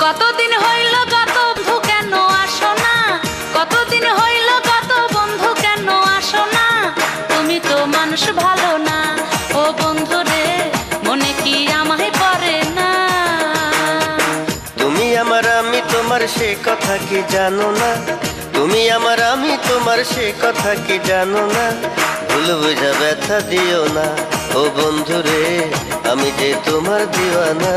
কতদিন হইল গত বন্ধু কেন আসো না, কতদিন হইল গত বন্ধু কেন আসো না, তুমি তো মানুষ ভালো না। ও বন্ধু রে, মনে কি আমায় পড়ে না? তুমি আমার আমি তোমার সে কথা কি জানো না, তুমি আমার আমি তোমার সে কথা কি জানো না। ভুল বুঝা ব্যথা দিও না ও বন্ধু রে, আমি যে তোমার দিওয়ানা।